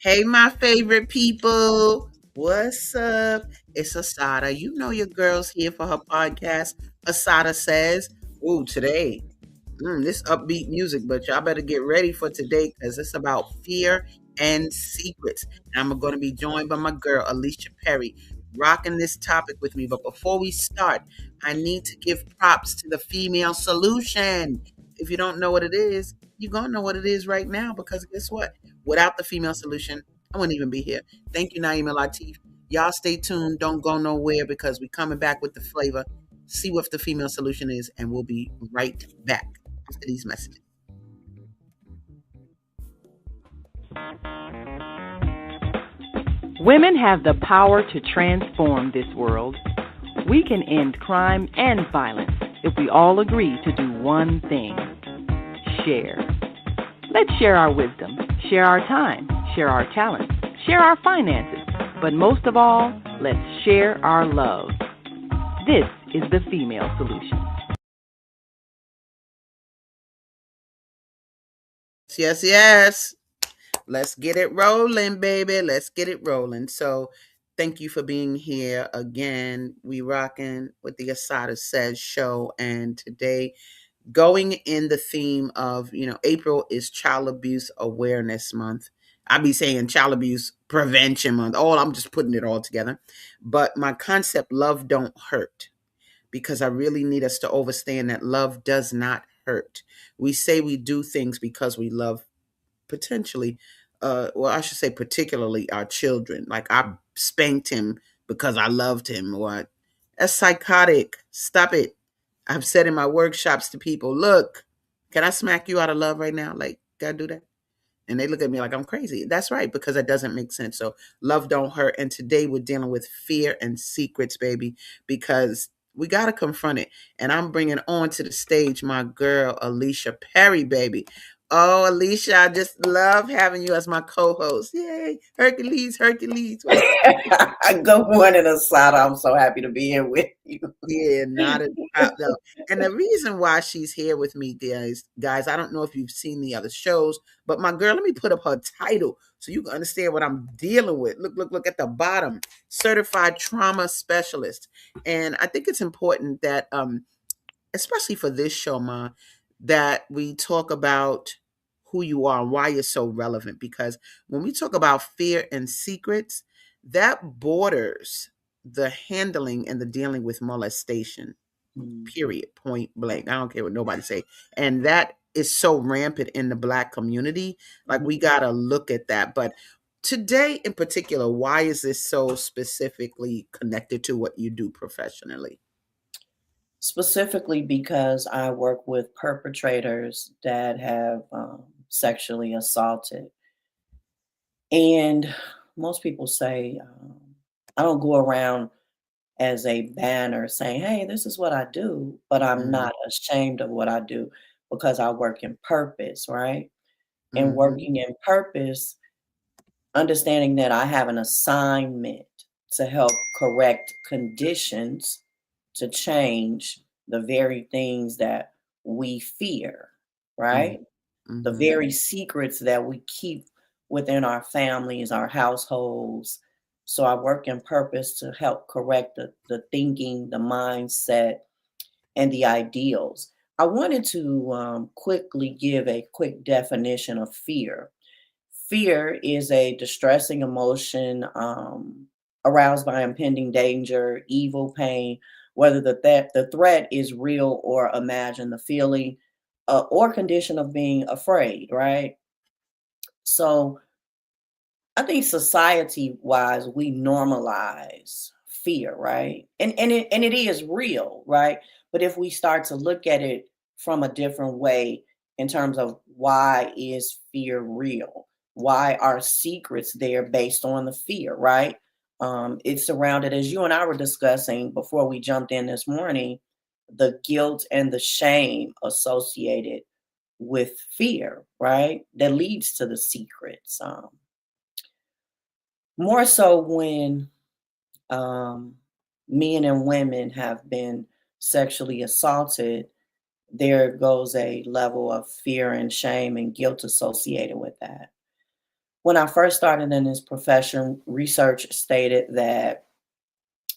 Hey, my favorite people. What's up? It's Asada. You know your girl's here for her podcast. Asada says, ooh, today, this upbeat music, but y'all better get ready for today because it's about fear and secrets. And I'm going to be joined by my girl, Alicia Perry, rocking this topic with me. But before we start, I need to give props to the female solution. If you don't know what it is, you're going to know what it is right now because guess what? Without the female solution, I wouldn't even be here. Thank you, Naima Latif. Y'all stay tuned. Don't go nowhere because we're coming back with the flavor. See what the female solution is, and we'll be right back after these messages. Women have the power to transform this world. We can end crime and violence if we all agree to do one thing: share. Let's share our wisdom, share our time, share our talents, share our finances, but most of all, let's share our love. This is the female solution. Yes, yes. Let's get it rolling, baby. Let's get it rolling. So, thank you for being here again. We rocking with the Asada Says show, and today going in the theme of, April is Child Abuse Awareness Month. I be saying Child Abuse Prevention Month. I'm just putting it all together. But my concept, love don't hurt, because I really need us to understand that love does not hurt. We say we do things because we love, potentially, well, I should say particularly our children. Like I spanked him because I loved him, or that's psychotic. Stop it. I've said in my workshops to people, look, can I smack you out of love right now? Like, gotta do that? And they look at me like I'm crazy. That's right, because it doesn't make sense. So love don't hurt. And today we're dealing with fear and secrets, baby, because we got to confront it. And I'm bringing on to the stage my girl, Alicia Perry, baby. Oh, Alicia, I just love having you as my co-host. Yay. Hercules, Hercules. Good morning, Asada. I'm so happy to be here with you. Yeah, not a no. And the reason why she's here with me, guys, I don't know if you've seen the other shows, but my girl, let me put up her title so you can understand what I'm dealing with. Look at the bottom. Certified trauma specialist. And I think it's important that especially for this show, Ma, that we talk about who you are and why you're so relevant. Because when we talk about fear and secrets, that borders the handling and the dealing with molestation, period, point blank. I don't care what nobody say. And that is so rampant in the Black community. Like we got to look at that. But today in particular, why is this so specifically connected to what you do professionally? Specifically because I work with perpetrators that have sexually assaulted. And most people say, I don't go around as a banner saying, hey, this is what I do, but I'm Mm-hmm. not ashamed of what I do because I work in purpose, right? And Mm-hmm. working in purpose, understanding that I have an assignment to help correct conditions to change the very things that we fear, right? The Mm-hmm. very secrets that we keep within our families, our households. So I work in purpose to help correct the thinking, the mindset, and the ideals. I wanted to quickly give a quick definition of fear. Fear is a distressing emotion aroused by impending danger, evil, pain, whether the threat is real or imagined, the feeling or condition of being afraid, right? So I think society wise, we normalize fear, right? And it is real, right? But if we start to look at it from a different way in terms of why is fear real? Why are secrets there based on the fear, right? It's surrounded, as you and I were discussing before we jumped in this morning, the guilt and the shame associated with fear, right? That leads to the secrets. More so when um, men and women have been sexually assaulted, there goes a level of fear and shame and guilt associated with that. when I first started in this profession, research stated that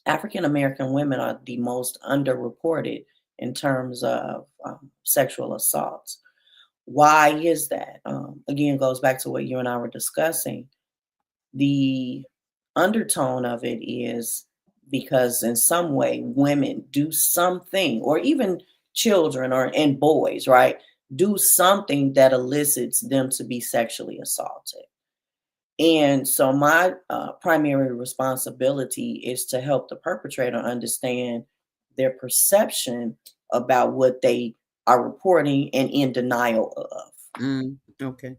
African American women are the most underreported in terms of sexual assaults. Why is that? Again, goes back to what you and I were discussing. The undertone of it is because in some way women do something, or even children or and boys, right, do something that elicits them to be sexually assaulted. And so my primary responsibility is to help the perpetrator understand their perception about what they are reporting and in denial of. Okay.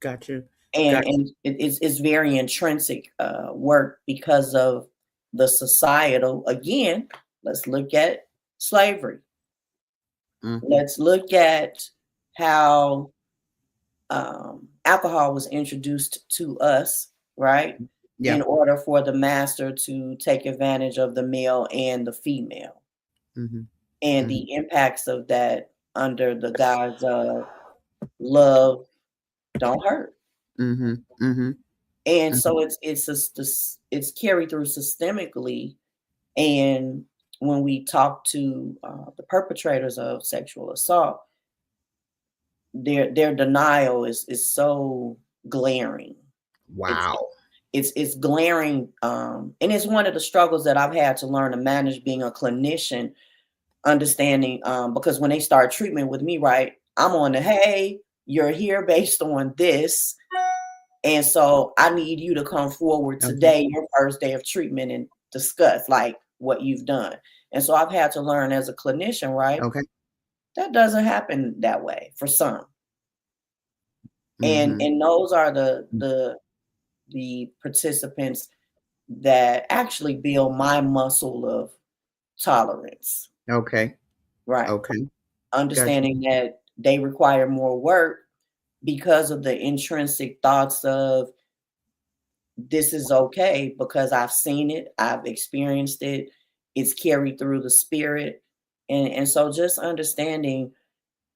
Got you. And Got it's very intrinsic work because of the societal. Again, let's look at slavery. you. Let's look at how alcohol was introduced to us, right? In Yeah. order for the master to take advantage of the male and the female, Mhm. and Mhm. the impacts of that under the guise of love don't hurt. Mhm. Mhm. And Mhm. so it's carried through systemically. And when we talk to the perpetrators of sexual assault, their denial is so glaring. It's Wow. it's glaring, and it's one of the struggles that I've had to learn to manage being a clinician, understanding because when they start treatment with me, right, I'm on the hey, you're here based on this, and so I need you to come forward Okay. today, your first day of treatment, and discuss like what you've done. And so I've had to learn as a clinician, right, Okay. that doesn't happen that way for some. And Mhm. those are the participants that actually build my muscle of tolerance, Okay. right? Okay. Got you. Understanding that they require more work because of the intrinsic thoughts of this is okay because I've seen it, I've experienced it, it's carried through the spirit. And so just understanding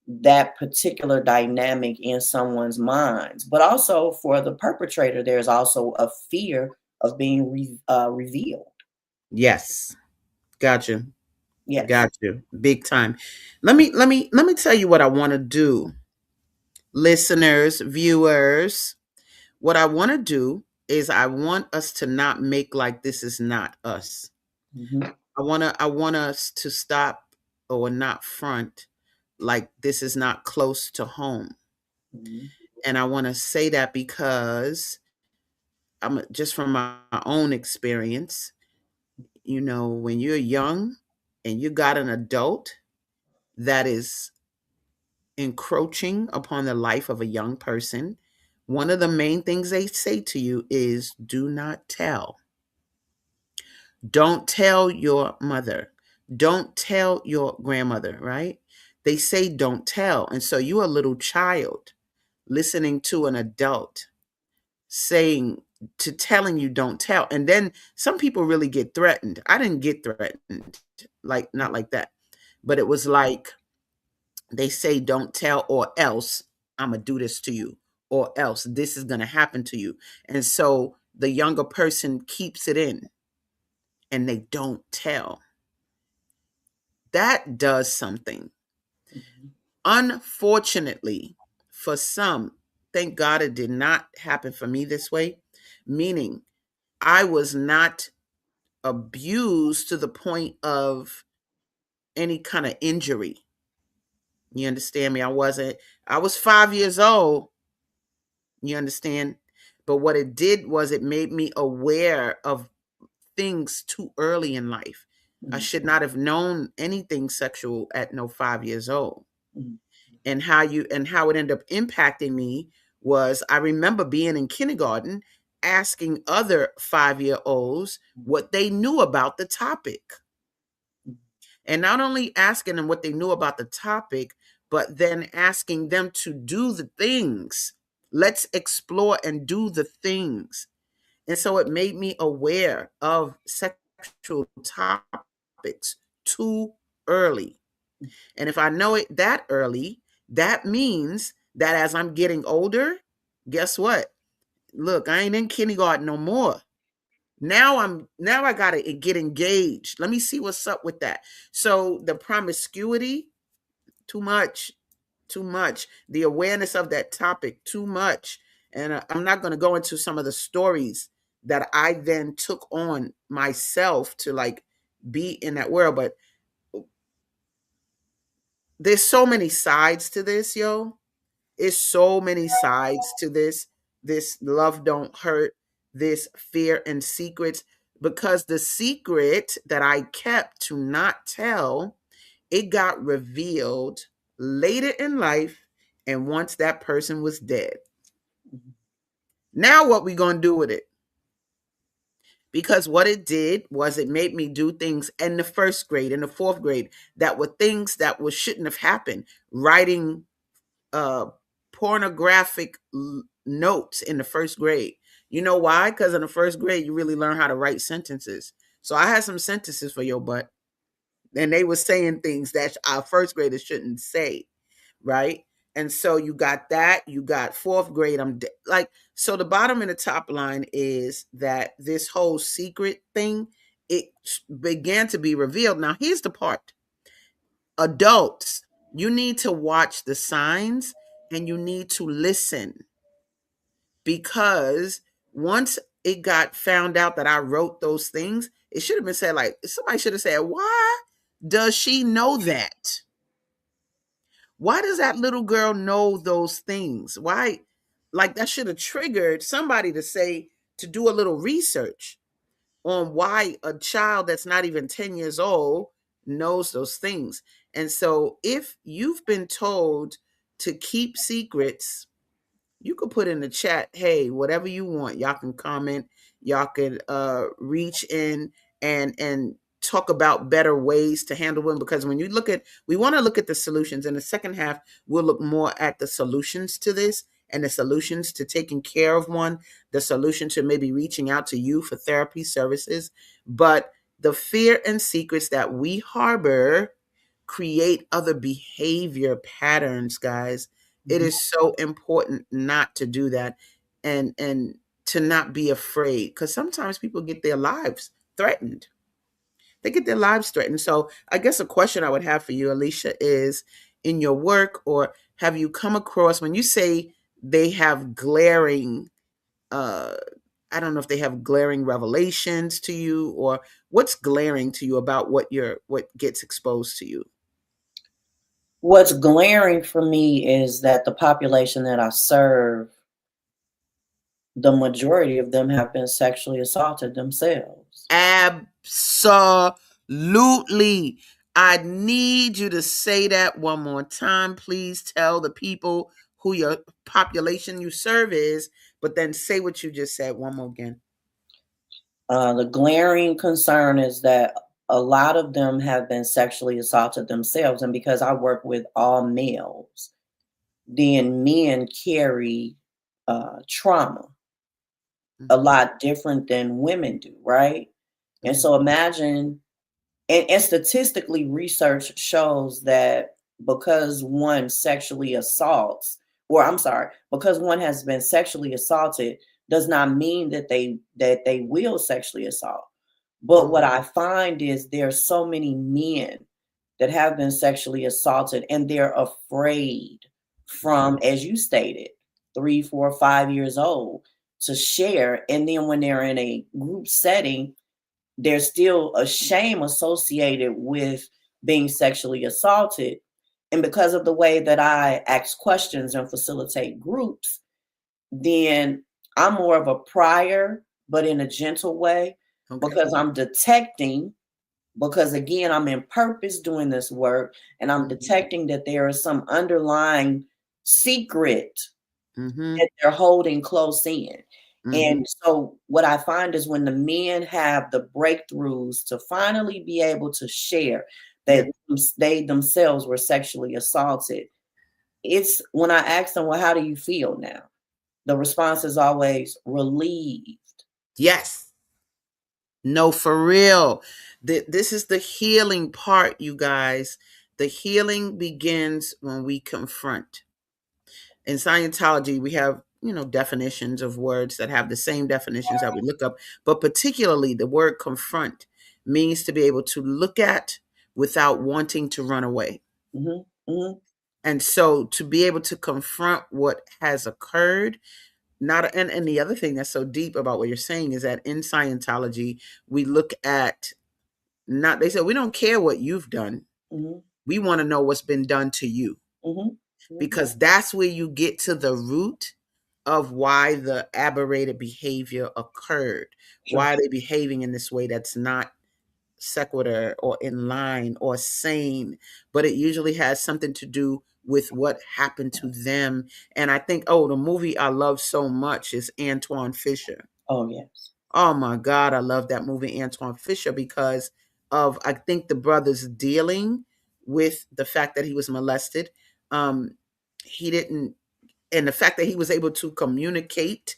that particular dynamic in someone's minds, but also for the perpetrator, there's also a fear of being revealed. Yes. Got you. Yes. Got you. Big time. Let me tell you what I want to do. Listeners, viewers, what I want to do is I want us to not make like this is not us. Mhm, I want us to stop or not front like this is not close to home. mhm, And I want to say that because I'm just from my own experience, when you're young and you got an adult that is encroaching upon the life of a young person, one of the main things they say to you is do not tell. Don't tell your mother. Don't tell your grandmother, right? They say don't tell. And so you're a little child listening to an adult saying to telling you don't tell. And then some people really get threatened. I didn't get threatened, like not like that. But it was like they say don't tell or else I'm gonna do this to you or else this is gonna happen to you. And so the younger person keeps it in and they don't tell. That does something. mhm, Unfortunately, for some, thank God it did not happen for me this way, meaning I was not abused to the point of any kind of injury. You understand me? I was 5 years old. You understand? But what it did was it made me aware of things too early in life. I mhm, should not have known anything sexual at no 5 years old. mhm, And how it ended up impacting me was I remember being in kindergarten asking other 5-year olds what they knew about the topic. mhm, And not only asking them what they knew about the topic, but then asking them to do the things. Let's explore and do the things. And so it made me aware of sexual topics too early. And if I know it that early, that means that as I'm getting older, guess what? look, I ain't in kindergarten no more. Now I gotta get engaged. Let me see what's up with that. So the promiscuity, too much, too much. The awareness of that topic, too much. And I'm not going to go into some of the stories that I then took on myself to like be in that world. But there's so many sides to this, yo. It's so many sides to this. This love don't hurt, this fear and secrets. Because the secret that I kept to not tell, it got revealed later in life and once that person was dead. Now what we going to do with it? Because what it did was it made me do things in the first grade, in the fourth grade, that were things that shouldn't have happened. Writing uh, pornographic notes in the first grade. You know why? Because in the first grade, you really learn how to write sentences. So I had some sentences for your butt, and they were saying things that our first graders shouldn't say, right? And so you got that. You got fourth grade. Like, so the bottom and the top line is that this whole secret thing, it began to be revealed. Now, here's the part. Adults, you need to watch the signs and you need to listen, because once it got found out that I wrote those things, it should have been said, like, somebody should have said, why does she know that? Why does that little girl know those things? Why? Like, that should have triggered somebody to say, to do a little research on why a child that's not even 10 years old knows those things. And so if you've been told to keep secrets, you could put in the chat, hey, whatever you want. Y'all can comment, y'all can reach in and talk about better ways to handle them. Because when you look at, we want to look at the solutions. In the second half, we'll look more at the solutions to this and the solutions to taking care of one, the solution to maybe reaching out to you for therapy services. But the fear and secrets that we harbor create other behavior patterns, guys. It Mhm. is so important not to do that, and to not be afraid, because sometimes people get their lives threatened. They get their lives threatened. So I guess a question I would have for you, Alicia, is, in your work, or have you come across, when you say they have glaring, uh I don't know if they have glaring revelations to you, or what's glaring to you about what gets exposed to you? What's glaring for me is that the population that I serve, the majority of them have been sexually assaulted themselves. Absolutely. I need you to say that one more time. Please tell the people who your population you serve is, but then say what you just said one more again. The glaring concern is that a lot of them have been sexually assaulted themselves. And because I work with all males, then men carry trauma a Mhm. lot different than women do, right? And Mhm. so imagine, and statistically, research shows that because one sexually assaults, or I'm sorry, because one has been sexually assaulted, does not mean that they will sexually assault. But what Mhm. I find is there's so many men that have been sexually assaulted and they're afraid from, as you stated, 3, 4, 5 years old to share. And then when they're in a group setting, there's still a shame associated with being sexually assaulted. And because of the way that I ask questions and facilitate groups, then I'm more of a prior, but in a gentle way, Okay. because I'm detecting, because again, I'm in purpose doing this work, and I'm Mhm. detecting that there is some underlying secret Mhm. that they're holding close in. Mhm. And so what I find is when the men have the breakthroughs to finally be able to share Yeah. that they themselves were sexually assaulted, it's when I ask them, well, how do you feel now? The response is always relieved. Yes. No, for real. This is the healing part, you guys. The healing begins when we confront. In Scientology, we have definitions of words that have the same definitions that we look up, but particularly the word confront means to be able to look at without wanting to run away. Mhm. Mhm. And so to be able to confront what has occurred, not and the other thing that's so deep about what you're saying is that in Scientology, we look at not they said we don't care what you've done. Mhm. We want to know what's been done to you, Mhm. Mhm. because that's where you get to the root of why the aberrated behavior occurred. Sure. Why are they behaving in this way that's not sequitur or in line or sane, but it usually has something to do with what happened to them. And I think, the movie I love so much is Antoine Fisher. Oh, yes. Oh my God, I love that movie, Antoine Fisher, because of, I think, the brothers dealing with the fact that he was molested. Um, he didn't, and the fact that he was able to communicate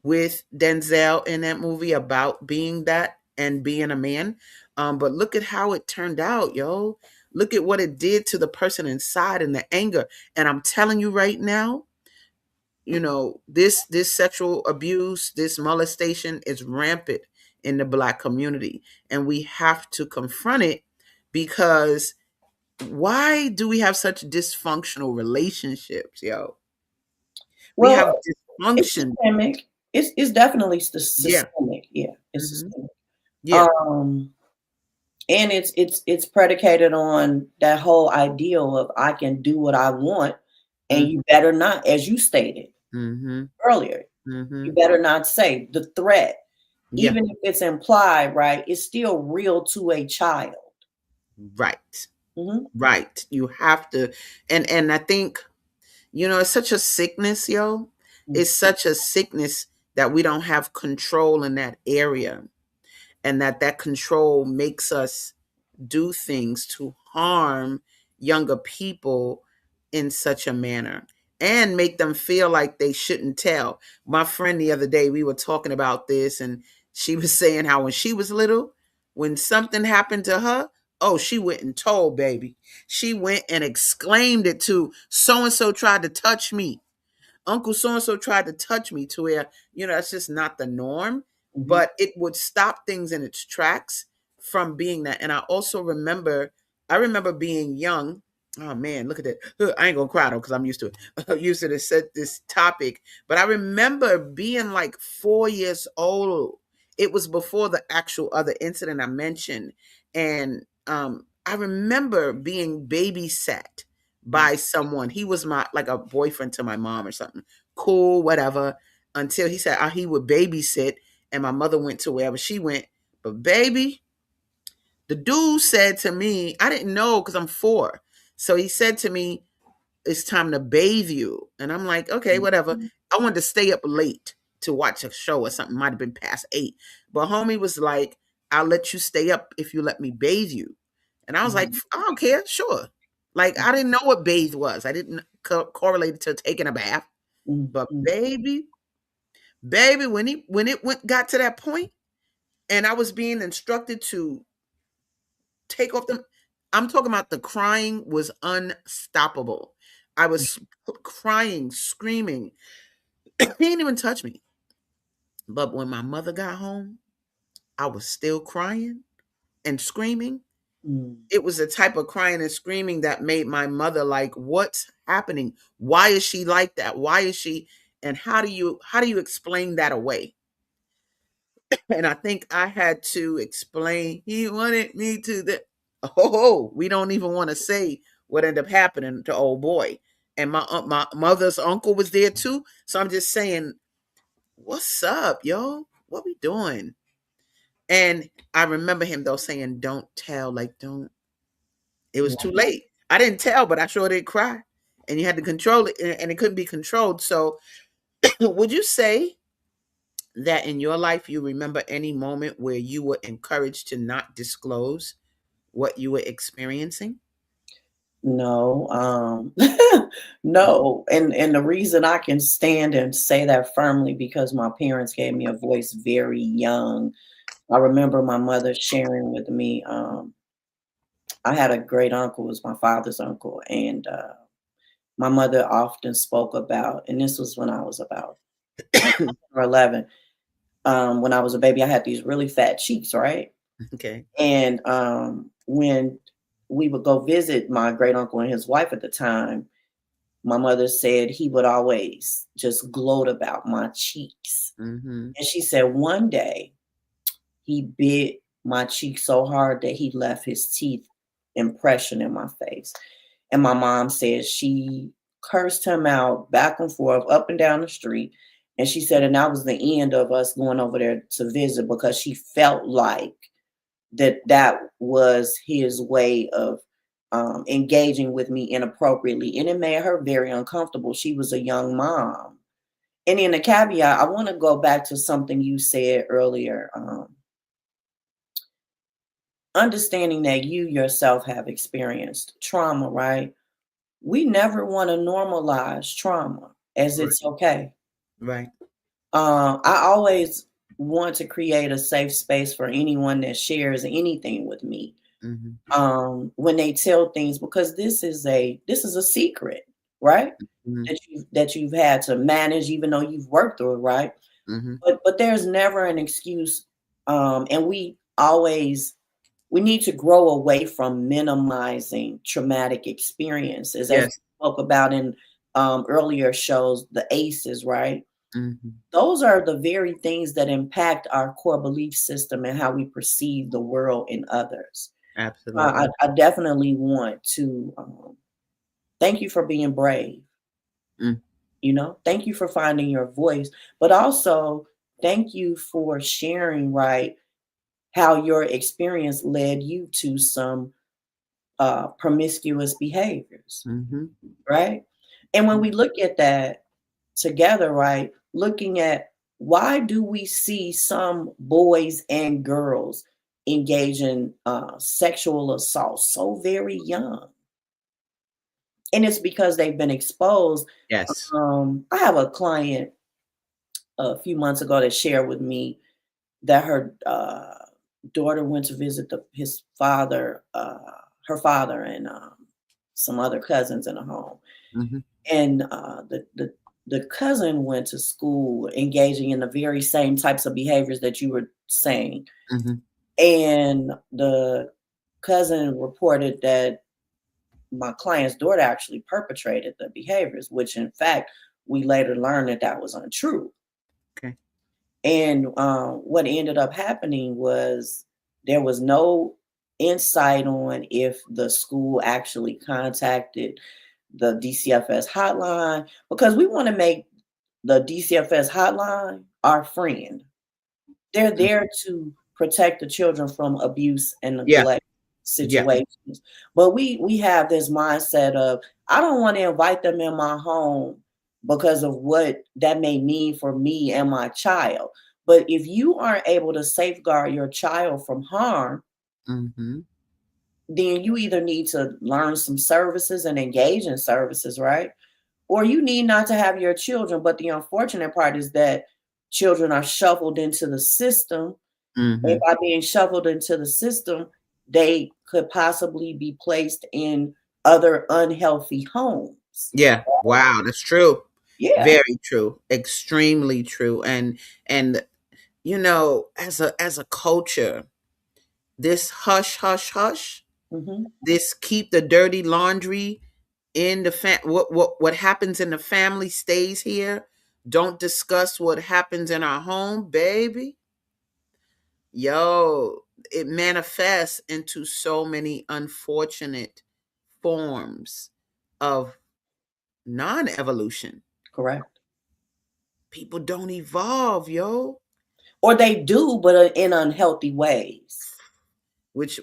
with Denzel in that movie about being that and being a man. But look at how it turned out, yo. Look at what it did to the person inside and the anger. And I'm telling you right now, this sexual abuse, this molestation is rampant in the Black community, and we have to confront it, because why do we have such dysfunctional relationships, yo? We Well, have it's dysfunction. systemic. It's definitely Yeah. systemic. Yeah, it's Hmm. systemic. Yeah. Um, and it's predicated on that whole ideal of I can do what I want, and Mm-hmm. you better not, as you stated Mm-hmm. earlier, Mm-hmm. you better not say the threat, Yeah. even if it's implied, right? It's still real to a child. Right. Hmm. Right. You have to, and I think, it's such a sickness, yo. It's such a sickness that we don't have control in that area, and that control makes us do things to harm younger people in such a manner and make them feel like they shouldn't tell. My friend the other day, we were talking about this, and she was saying how when she was little, when something happened to her, oh, she went and told, baby. She went and exclaimed it to so and so tried to touch me. Uncle so and so tried to touch me, to where, that's just not the norm, Hmm. but it would stop things in its tracks from being that. And I remember being young. Oh man, look at that. I ain't gonna cry though, because I'm used to it. I'm used to this topic. But I remember being like 4 years old. It was before the actual other incident I mentioned. And I remember being babysat by someone. He was my like a boyfriend to my mom or something. Cool, whatever. Until he said he would babysit, and my mother went to wherever she went. But baby, the dude said to me, I didn't know because I'm 4. So he said to me, "It's time to bathe you," and I'm like, "Okay, whatever." I wanted to stay up late to watch a show or something. Might have been past 8, but homie was like, "I'll let you stay up if you let me bathe you," and I was like, Hmm. "I don't care, sure." Like I didn't know what bathe was. I didn't correlate it to taking a bath. But Hmm. baby, when it got to that point, and I was being instructed to take off them, I'm talking about the crying was unstoppable. I was crying, screaming. He didn't even touch me. But when my mother got home, I was still crying and screaming. Hmm. It was the type of crying and screaming that made my mother like, "What's happening? Why is she like that? Why is she?" And how do you explain that away? And I think I had to explain. He wanted me to the. Oh, we don't even want to say what ended up happening to old boy. And my mother's uncle was there too. So I'm just saying, what's up, yo? What we doing? And I remember him though saying, "Don't tell, like don't." It was too late. I didn't tell, but I sure did cry, and you had to control it, and it couldn't be controlled. So, would you say that in your life you remember any moment where you were encouraged to not disclose what you were experiencing? No, no, and the reason I can stand and say that firmly because my parents gave me a voice very young. I remember my mother sharing with me. I had a great uncle, was my father's uncle, and my mother often spoke about, and this was when I was about or 11. When I was a baby, I had these really fat cheeks, right? Okay. And when we would go visit my great uncle and his wife at the time, my mother said he would always just gloat about my cheeks. Mm-hmm. And she said one day he bit my cheek so hard that he left his teeth impression in my face. And my mom said she cursed him out back and forth, up and down the street. And she said, and that was the end of us going over there to visit because she felt like that was his way of engaging with me inappropriately. And it made her very uncomfortable. She was a young mom. And in the caveat, I want to go back to something you said earlier. Understanding that you yourself have experienced trauma, right? We never want to normalize trauma as Right. it's okay. Right. I always want to create a safe space for anyone that shares anything with me. Mm-hmm. When they tell things, because this is a secret, right? Mm-hmm. That you've had to manage, even though you've worked through it, right? Mm-hmm. But there's never an excuse, and we need to grow away from minimizing traumatic experiences, as we Yes. spoke about in earlier shows, the ACEs, right? Mm-hmm. Those are the very things that impact our core belief system and how we perceive the world and others. Absolutely. I definitely want to thank you for being brave. Mm. Thank you for finding your voice, but also thank you for sharing, right, how your experience led you to some promiscuous behaviors, Mm-hmm. right? And when we look at that together, right, looking at why do we see some boys and girls engage in sexual assault so very young? And it's because they've been exposed. Yes. I have a client a few months ago that shared with me that her daughter went to visit his father, her father, and some other cousins in a home. Mm-hmm. And the cousin went to school engaging in the very same types of behaviors that you were saying. Mm-hmm. And the cousin reported that my client's daughter actually perpetrated the behaviors, which in fact we later learned that that was untrue. Okay. And what ended up happening was there was no insight on if the school actually contacted the DCFS hotline, because we want to make the DCFS hotline our friend. They're Mm. there to protect the children from abuse and Yeah. neglect Yeah. situations. But we have this mindset of I don't want to invite them in my home because of what that may mean for me and my child. But if you aren't able to safeguard your child from harm, Mm-hmm. then you either need to learn some services and engage in services, right? Or you need not to have your children. But the unfortunate part is that children are shuffled into the system, and Mm-hmm. by being shuffled into the system, they could possibly be placed in other unhealthy homes. Yeah. Wow. That's true. Yeah. Very true. Extremely true. And as a culture, this hush, hush, hush, Hmm. this keep the dirty laundry in the what happens in the family stays here. Don't discuss what happens in our home, baby. Yo, it manifests into so many unfortunate forms of non-evolution. Correct. People don't evolve, yo. Or they do, but in unhealthy ways. Which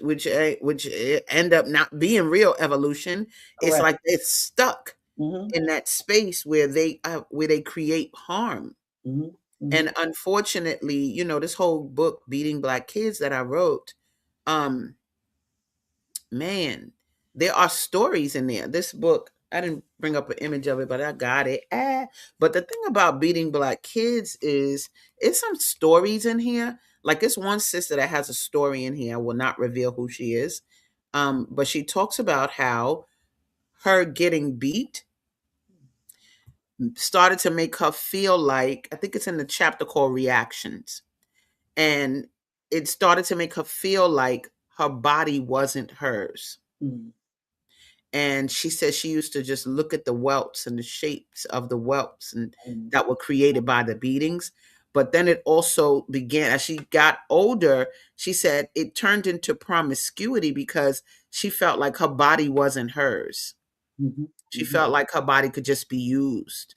end up not being real evolution. It's Correct. like it's stuck Hmm. in that space where they create harm. Hmm. Hmm. And unfortunately, this whole book, Beating Black Kids, that I wrote, um man, there are stories in there. This book, I didn't bring up an image of it, but I got it. But the thing about Beating Black Kids is it's some stories in here. Like this one sister that has a story in here. I will not reveal who she is. But she talks about how her getting beat started to make her feel like, I think it's in the chapter called Reactions. And it started to make her feel like her body wasn't hers. Mm. And she said she used to just look at the welts and the shapes of the welts and Mm. that were created by the beatings. But then it also began, as she got older, she said it turned into promiscuity because she felt like her body wasn't hers. Mhm. She Mhm. felt like her body could just be used,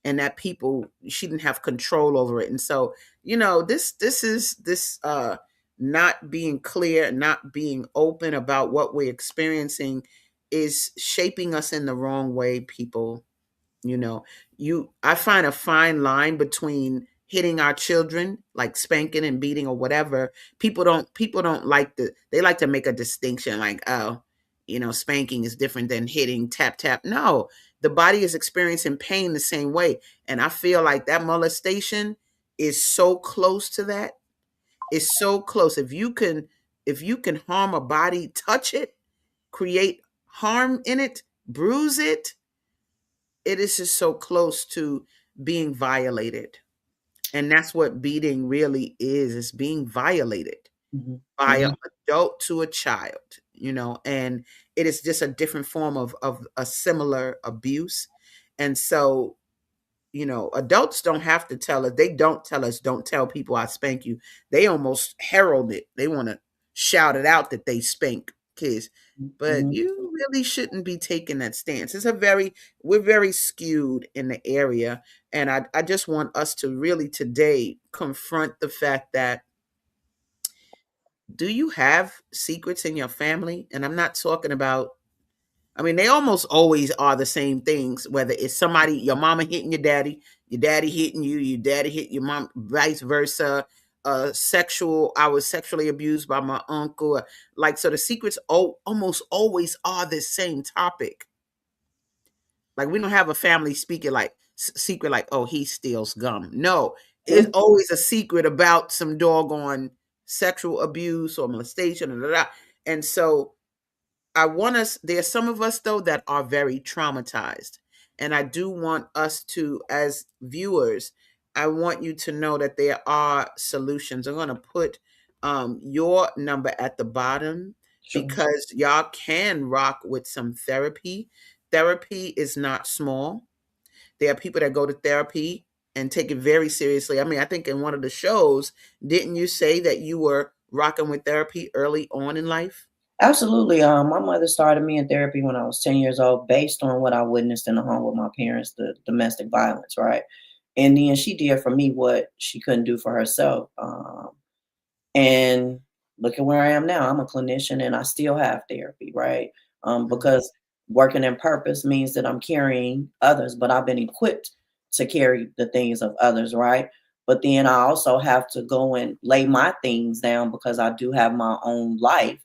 and that people, she didn't have control over it. And so, this is this not being clear, not being open about what we're experiencing is shaping us in the wrong way, people. you know I find a fine line between hitting our children, like spanking and beating or whatever. People don't like they like to make a distinction, like, oh, spanking is different than hitting, tap tap. No, the body is experiencing pain the same way. And I feel like that molestation is so close to that. It's so close. If you can harm a body, touch it, create harm in it, bruise it, it is just so close to being violated. And that's what beating really is. It's being violated Mhm. by an Mhm. adult to a child, and it is just a different form of a similar abuse. And so, adults don't have to tell us. They don't tell us, don't tell people I spank you. They almost herald it. They want to shout it out that they spank kids. But Mhm. you really shouldn't be taking that stance. We're very skewed in the area. And I just want us to really today confront the fact that, do you have secrets in your family? And I'm not talking about, I mean, they almost always are the same things, whether it's somebody, your mama hitting your daddy hitting you, your daddy hit your mom, vice versa. I was sexually abused by my uncle. Like, so the secrets almost always are the same topic. Like, we don't have a family speaking like secret, like, oh, he steals gum. No, it's always a secret about some doggone sexual abuse or molestation. And so I want us, there's some of us though that are very traumatized. And I do want us to, as viewers, I want you to know that there are solutions. I'm going to put your number at the bottom Sure. because y'all can rock with some therapy. Therapy is not small. There are people that go to therapy and take it very seriously. I mean, I think in one of the shows, didn't you say that you were rocking with therapy early on in life? Absolutely. My mother started me in therapy when I was 10 years old, based on what I witnessed in the home with my parents, the domestic violence, right? And then she did for me what she couldn't do for herself. And look at where I am now. I'm a clinician and I still have therapy, right? Mhm. Because working in purpose means that I'm carrying others, but I've been equipped to carry the things of others, right? But then I also have to go and lay my things down because I do have my own life.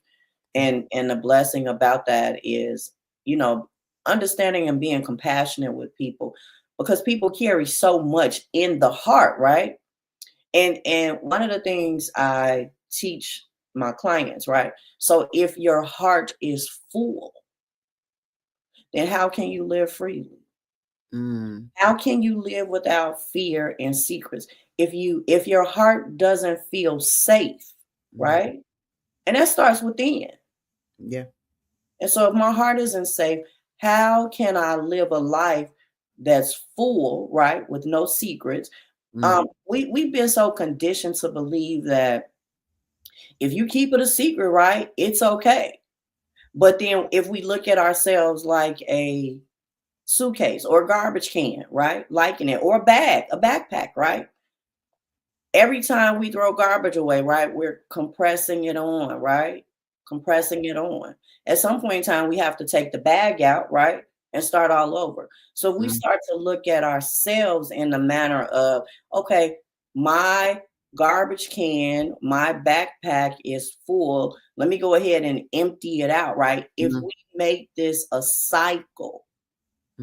And the blessing about that is, you know, understanding and being compassionate with people, because people carry so much in the heart, right? And one of the things I teach my clients, right? So if your heart is full, then how can you live freely? Mm, How can you live without fear and secrets? If your heart doesn't feel safe, mhm. right? And that starts within. Yeah. And so if my heart isn't safe, how can I live a life that's full, right? With no secrets. Mm, We've been so conditioned to believe that if you keep it a secret, right, it's okay. But then if we look at ourselves like a suitcase or a garbage can, right? Liking it, or a bag, a backpack, right? Every time we throw garbage away, right, we're compressing it on, right? Compressing it on. At some point in time, we have to take the bag out, right? And start all over. So we mm, start to look at ourselves in the manner of, okay, my garbage can, my backpack is full. Let me go ahead and empty it out, right? If mm, we make this a cycle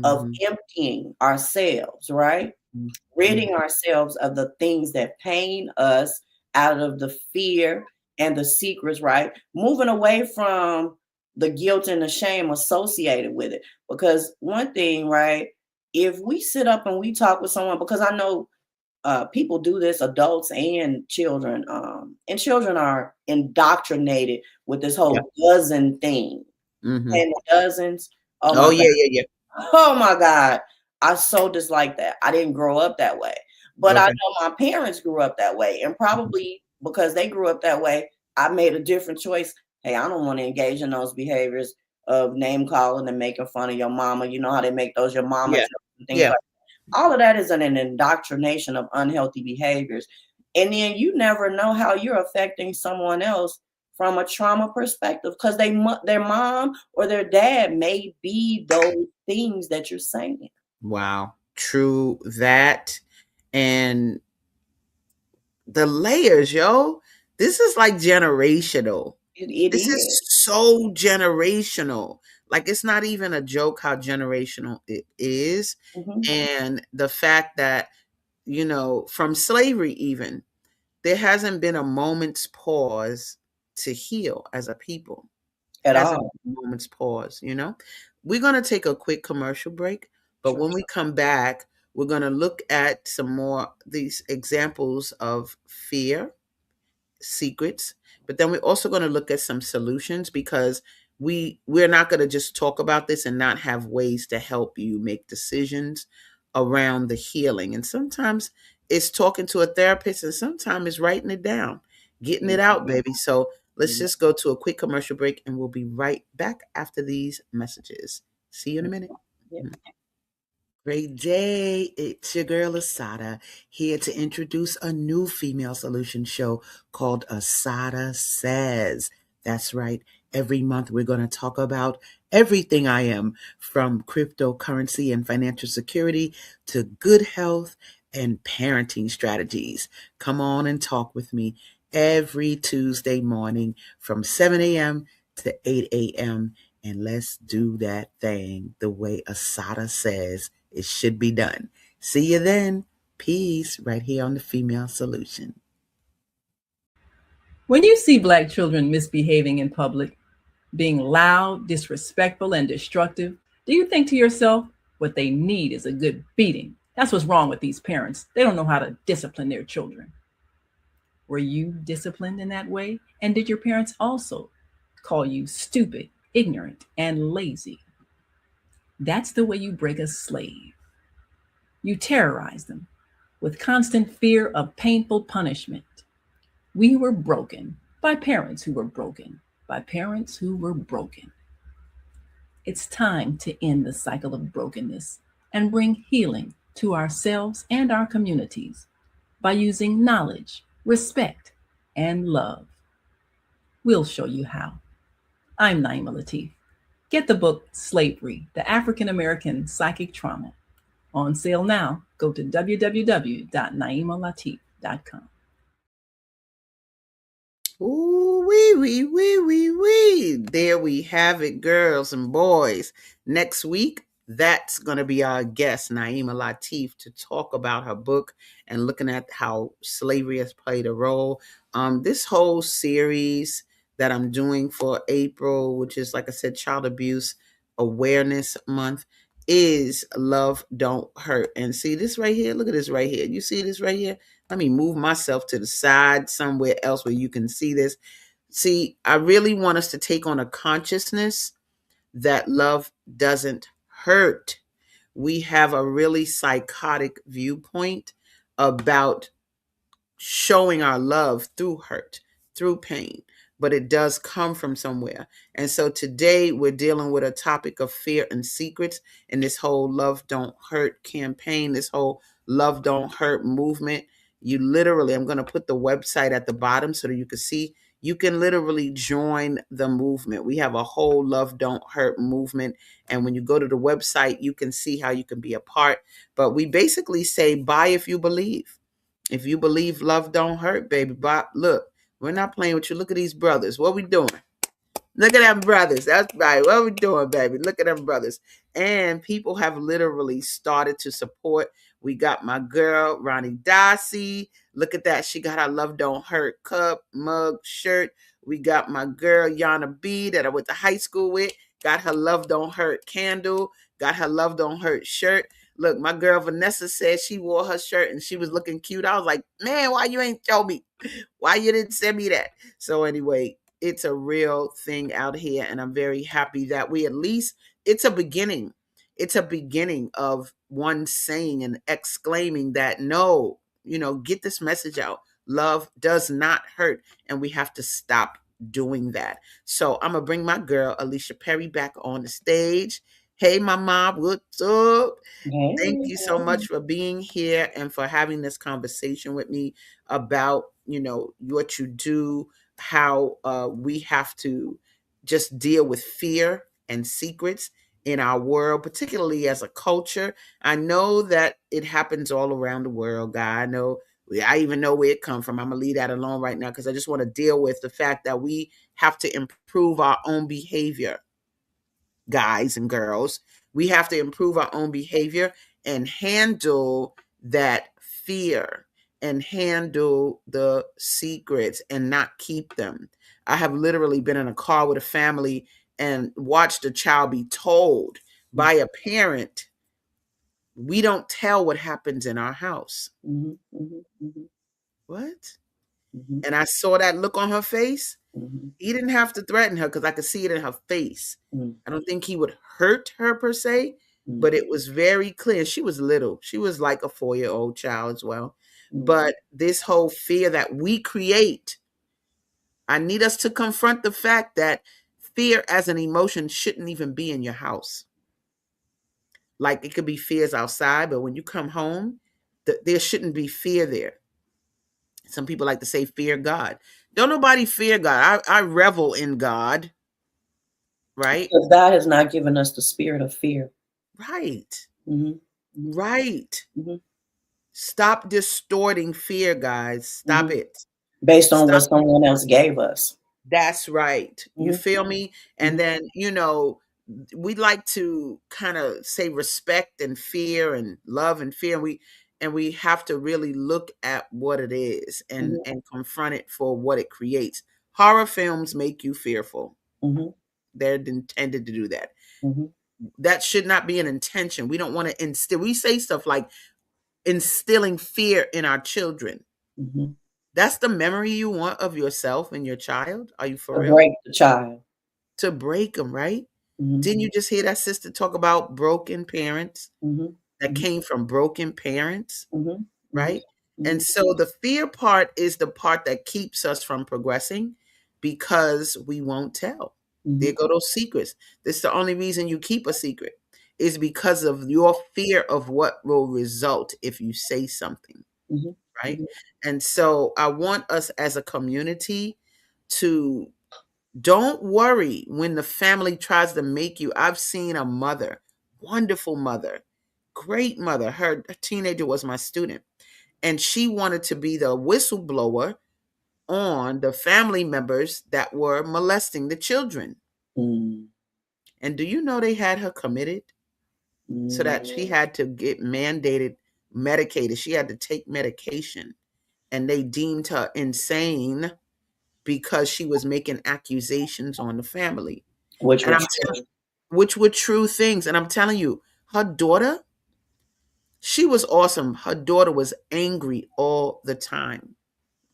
of mhm, emptying ourselves, right? mm, mm, Ridding ourselves of the things that pain us, out of the fear and the secrets, right? Moving away from the guilt and the shame associated with it. Because one thing, right? if we sit up and we talk with someone, because I know people do this, adults and children are indoctrinated with this Yeah. whole dozen thing. Mm-hmm. And the dozens, oh my Oh, God. yeah, yeah, Oh my God. I so dislike that. I didn't grow up that way. But yeah. I Okay. know my parents grew up that way. And probably because they grew up that way, I made a different choice. Hey, I don't want to engage in those behaviors of name calling and making fun of your mama. You know how they make those your mama Yeah. jokes and things Yeah. like that. All of that is an indoctrination of unhealthy behaviors. And then you never know how you're affecting someone else from a trauma perspective because their mom or their dad may be those things that you're saying. Wow. True that. And the layers, yo. This is like generational. It This is is. so generational. Like it's not even a joke how generational it is. Mhm. And the fact that, from slavery even, there hasn't been a moment's pause to heal as a people. At Hasn't all. been a moment's pause. We're going to take a quick commercial break, but Sure. when we come back, we're going to look at some more these examples of fear, secrets, but then we're also going to look at some solutions because we're not going to just talk about this and not have ways to help you make decisions around the healing. And sometimes it's talking to a therapist and sometimes it's writing it down, getting it out, baby. So let's Yeah. just go to a quick commercial break and we'll be right back after these messages. See you in a minute. Yeah. Great day. It's your girl Asada here to introduce a new female solution show called Asada Says. That's right. Every month we're going to talk about everything I am, from cryptocurrency and financial security to good health and parenting strategies. Come on and talk with me every Tuesday morning from 7 a.m. to 8 a.m. And let's do that thing the way Asada says it should be done. See you then. Peace right here on the Female Solution. When you see Black children misbehaving in public, being loud, disrespectful, and destructive, do you think to yourself, what they need is a good beating? That's what's wrong with these parents. They don't know how to discipline their children. Were you disciplined in that way? And did your parents also call you stupid, ignorant, and lazy? That's the way you break a slave. You terrorize them with constant fear of painful punishment. We were broken by parents who were broken, by parents who were broken. It's time to end the cycle of brokenness and bring healing to ourselves and our communities by using knowledge, respect, and love. We'll show you how. I'm Naima Latif. Get the book Slavery, The African American Psychic Trauma. On sale now. Go to www.naimalatif.com. Ooh, wee, wee, wee, wee, wee. There we have it, girls and boys. Next week, that's going to be our guest, Naima Latif, to talk about her book and looking at how slavery has played a role. This whole series that I'm doing for April, which is, like I said, Child Abuse Awareness Month, is Love Don't Hurt. And see this right here? Look at this right here. You see this right here? Let me move myself to the side somewhere else where you can see this. See, I really want us to take on a consciousness that love doesn't hurt. We have a really psychotic viewpoint about showing our love through hurt, through pain, but it does come from somewhere. And so today we're dealing with a topic of fear and secrets in this whole Love Don't Hurt campaign, this whole Love Don't Hurt movement. You literally, I'm going to put the website at the bottom so that you can see. You can literally join the movement. We have a whole Love Don't Hurt movement. And when you go to the website, you can see how you can be a part. But we basically say, buy if you believe. If you believe love don't hurt, baby, Bob, look, we're not playing with you. Look at these brothers. What we doing? Look at them brothers. That's right. What we doing, baby? Look at them brothers. And people have literally started to support. We got my girl, Ronnie Darcy. Look at that. She got her Love Don't Hurt cup, mug, shirt. We got my girl, Yana B, that I went to high school with. Got her Love Don't Hurt candle. Got her Love Don't Hurt shirt. Look, my girl Vanessa said she wore her shirt and she was looking cute. I was like, man, why you ain't show me? Why you didn't send me that? So anyway, it's a real thing out here, and I'm very happy that we at least, it's a beginning. It's a beginning of one saying and exclaiming that no, get this message out. Love does not hurt, and we have to stop doing that. So I'm gonna bring my girl Alicia Perry back on the stage. Hey, my mom, what's up? Thank Hey, you so much for being here and for having this conversation with me about, what you do, how we have to just deal with fear and secrets in our world, particularly as a culture. I know that it happens all around the world, guy. I even know where it comes from. I'm gonna leave that alone right now because I just want to deal with the fact that we have to improve our own behavior, guys and girls. We have to improve our own behavior and handle that fear and handle the secrets and not keep them. I have literally been in a car with a family and watched a child be told by a parent, we don't tell what happens in our house. mm-hmm, mm-hmm, mm-hmm, What? mm-hmm, And I saw that look on her face. mm-hmm, He didn't have to threaten her because I could see it in her face. mm-hmm, I don't think he would hurt her per se, mm-hmm, but it was very clear. She was little. She was like a 4-year-old child as well. mm-hmm. But this whole fear that we create, I need us to confront the fact that fear as an emotion shouldn't even be in your house. Like it could be fears outside, but when you come home, there shouldn't be fear there. Some people like to say fear God. Don't nobody fear God. I revel in God, right? Because God has not given us the spirit of fear. Right. Mm-hmm, Right. mm-hmm, Stop distorting fear, guys. Stop mm-hmm. it. Based on what Stop. someone else gave us. That's right. You Mm-hmm, feel me? And mm-hmm, then, we like to kind of say respect and fear and love and fear. And we have to really look at what it is and mm-hmm, confront it for what it creates. Horror films make you fearful. mm-hmm, They're intended to do that. mm-hmm, That should not be an intention. We don't want to instill. We say stuff like instilling fear in our children. mm-hmm. That's the memory you want of yourself and your child? Are you for To real? break the child. To break them, right? Mm-hmm, Didn't you just hear that sister talk about broken parents mm-hmm, that mm-hmm, came from broken parents, mm-hmm, right? mm-hmm, And so the fear part is the part that keeps us from progressing because we won't tell. mm-hmm, There go those secrets. This is the only reason you keep a secret is because of your fear of what will result if you say something, mm-hmm, right? mm-hmm. And so I want us as a community to don't worry when the family tries to make you. I've seen a mother, wonderful mother, great mother. Her teenager was my student, and she wanted to be the whistleblower on the family members that were molesting the children. Mm, And do you know they had her committed so that she mm, had to get mandated medicated? She had to take medication, and they deemed her insane because she was making accusations on the family. which And was true. which were true things. And I'm telling you, her daughter, she was awesome. Her daughter was angry all the time,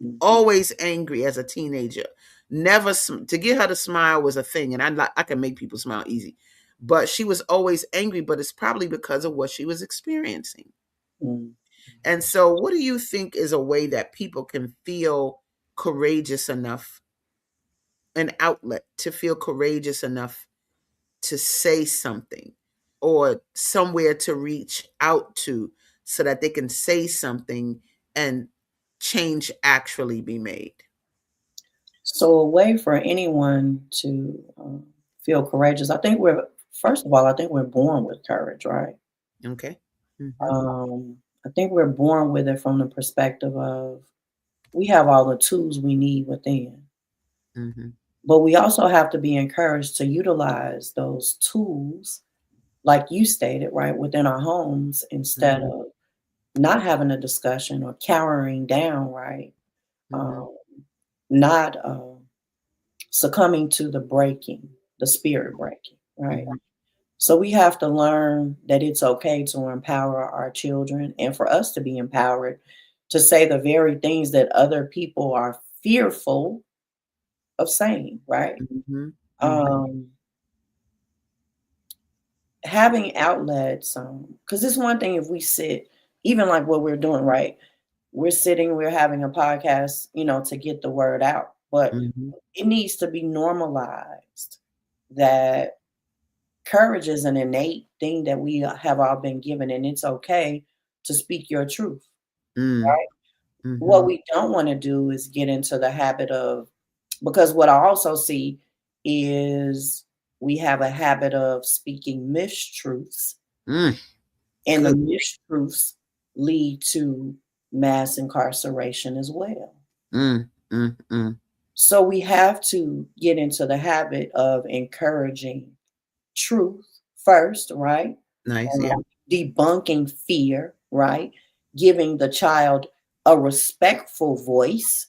Mm-hmm, always angry as a teenager. Never to get her to smile was a thing, and I can make people smile easy, but she was always angry. But it's probably because of what she was experiencing. mm-hmm. And so, what do you think is a way that people can feel courageous enough, an outlet to feel courageous enough to say something or somewhere to reach out to so that they can say something and change actually be made? So, a way for anyone to feel courageous, I think first of all, I think we're born with courage, right? Okay. Hmm. I think we're born with it from the perspective of we have all the tools we need within. Hmm. But we also have to be encouraged to utilize those tools, like you stated, right, within our homes instead Hmm. of not having a discussion or cowering down, right? Hmm. Um, not succumbing to the breaking, the spirit breaking, right? Hmm. So we have to learn that it's okay to empower our children and for us to be empowered to say the very things that other people are fearful of saying, right? Mhm. Mhm. Um, Having outlets, because it's one thing if we sit, even like what we're doing, right? We're sitting, we're having a podcast, to get the word out, but Mhm. it needs to be normalized that courage is an innate thing that we have all been given, and it's okay to speak your truth, Mm. right? What Mhm. we don't want to do is get into the habit of, because what I also see is we have a habit of speaking mistruths, Mm. and the Good. mistruths lead to mass incarceration as well. Mm. Mm. Mm. So we have to get into the habit of encouraging truth first, right? Nice. Yeah. Debunking fear, right? Giving the child a respectful voice,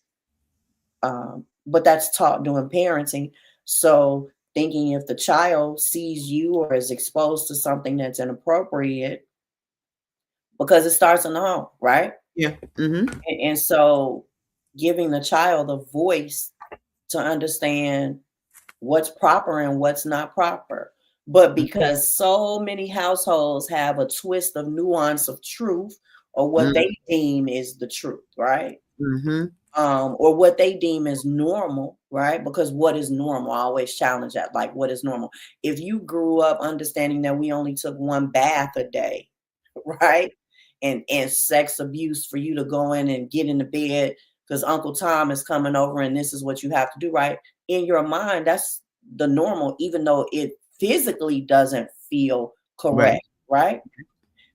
but that's taught during parenting. So thinking if the child sees you or is exposed to something that's inappropriate, because it starts in the home, right? Yeah. Mhm. And so giving the child a voice to understand what's proper and what's not proper. But because so many households have a twist of nuance of truth or what Mm. they deem is the truth, right? Mhm. Or what they deem as normal, right? Because what is normal? I always challenge that. Like, what is normal? If you grew up understanding that we only took one bath a day, right? And sex abuse for you to go in and get in the bed because Uncle Tom is coming over and this is what you have to do, right? In your mind, that's the normal, even though it physically doesn't feel Right. correct, right?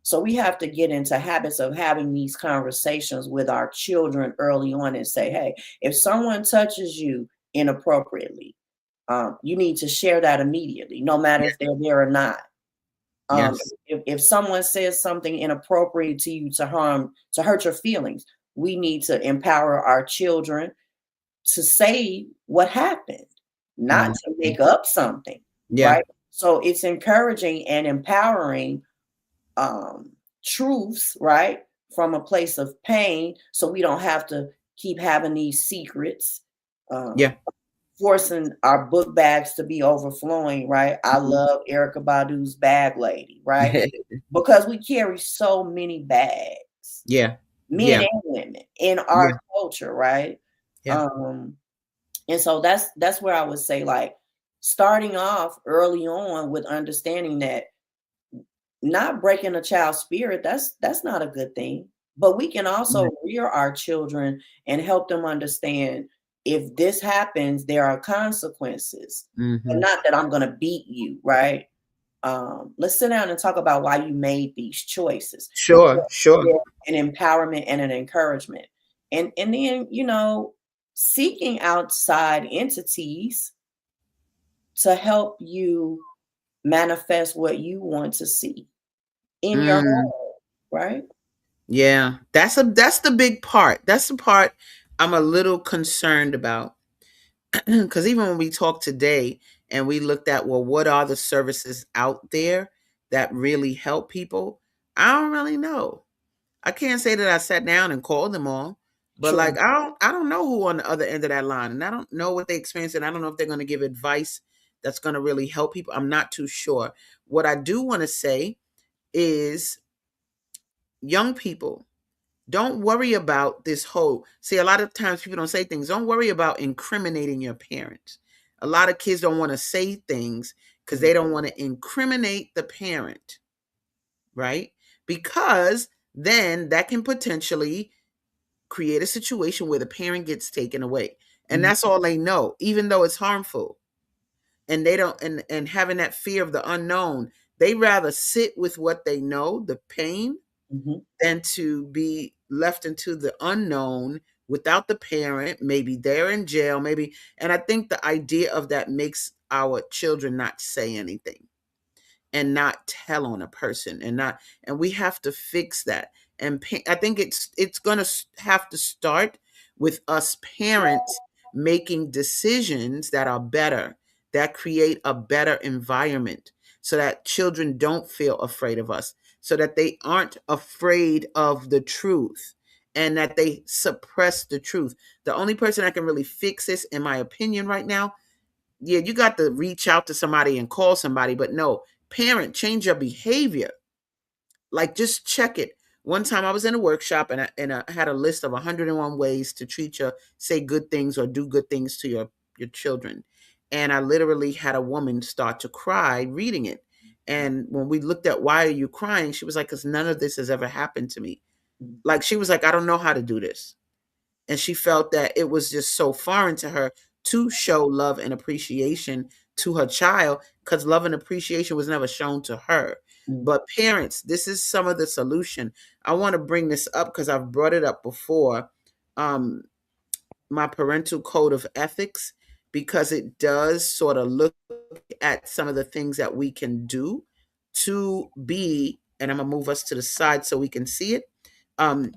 So we have to get into habits of having these conversations with our children early on and say, hey, if someone touches you inappropriately, you need to share that immediately, no matter if they're there or not. Um, Yes. if someone says something inappropriate to you to hurt your feelings, we need to empower our children to say what happened, not to Mhm. make up something, Yeah. right? So it's encouraging and empowering um, truths, right, from a place of pain, so we don't have to keep having these secrets, um, Yeah. forcing our book bags to be overflowing, right? I Mhm. love Erica Badu's Bag Lady, right? Because we carry so many bags, Yeah. men Yeah. and women, in our Yeah. culture, right? Yeah. Um, and so that's where I would say, like, starting off early on with understanding that not breaking a child's spirit, that's not a good thing. But we can also Yeah. rear our children and help them understand if this happens, there are consequences. And Mhm. not that I'm gonna beat you, right? Let's sit down and talk about why you made these choices. Sure. Sure. Yeah, an empowerment and an encouragement. And then, seeking outside entities to help you manifest what you want to see in your Mm. home, right? Yeah. That's the big part. That's the part I'm a little concerned about. Because even when we talked today and we looked at, well, what are the services out there that really help people? I don't really know. I can't say that I sat down and called them all, but True. like I don't know who on the other end of that line, and I don't know what they experience, and I don't know if they're going to give advice that's going to really help people. I'm not too sure. What I do want to say is, young people, don't worry about this whole, see, a lot of times people don't say things. Don't worry about incriminating your parents. A lot of kids don't want to say things because Mm, they don't want to incriminate the parent, right? Because then that can potentially create a situation where the parent gets taken away. And mhm, that's all they know, even though it's harmful. And they don't, and having that fear of the unknown, they rather sit with what they know, the pain, mhm, than to be left into the unknown without the parent. Maybe they're in jail, maybe. And I think the idea of that makes our children not say anything and not tell on a person, and we have to fix that. And I think it's going to have to start with us parents making decisions that are better, that create a better environment. so that children don't feel afraid of us, so that they aren't afraid of the truth and that they suppress the truth. The only person that can really fix this, in my opinion, right now, yeah, you got to reach out to somebody and call somebody, but no, parent, change your behavior. Like, just check it. One time I was in a workshop and I had a list of 101 ways to treat your, say good things or do good things to your children. And I literally had a woman start to cry reading it. And when we looked at why are you crying, she was like, because none of this has ever happened to me. Like, she was like, I don't know how to do this. And she felt that it was just so foreign to her to show love and appreciation to her child, because love and appreciation was never shown to her. But parents, this is some of the solution. I want to bring this up because I've brought it up before. My parental code of ethics, because it does sort of look at some of the things that we can do to be, and I'm gonna move us to the side so we can see it. And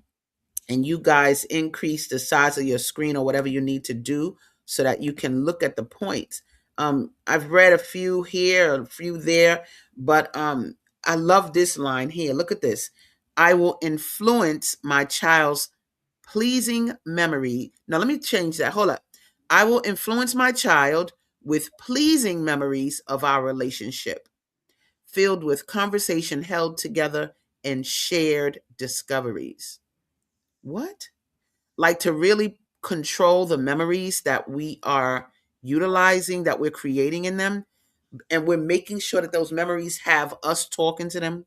you guys increase the size of your screen or whatever you need to do so that you can look at the points. I've read a few here, a few there, but I love this line here. Look at this. I will influence my child's pleasing memory. Now, let me change that. Hold up. I will influence my child with pleasing memories of our relationship, filled with conversation held together and shared discoveries. What? Like, to really control the memories that we are utilizing, that we're creating in them, and we're making sure that those memories have us talking to them,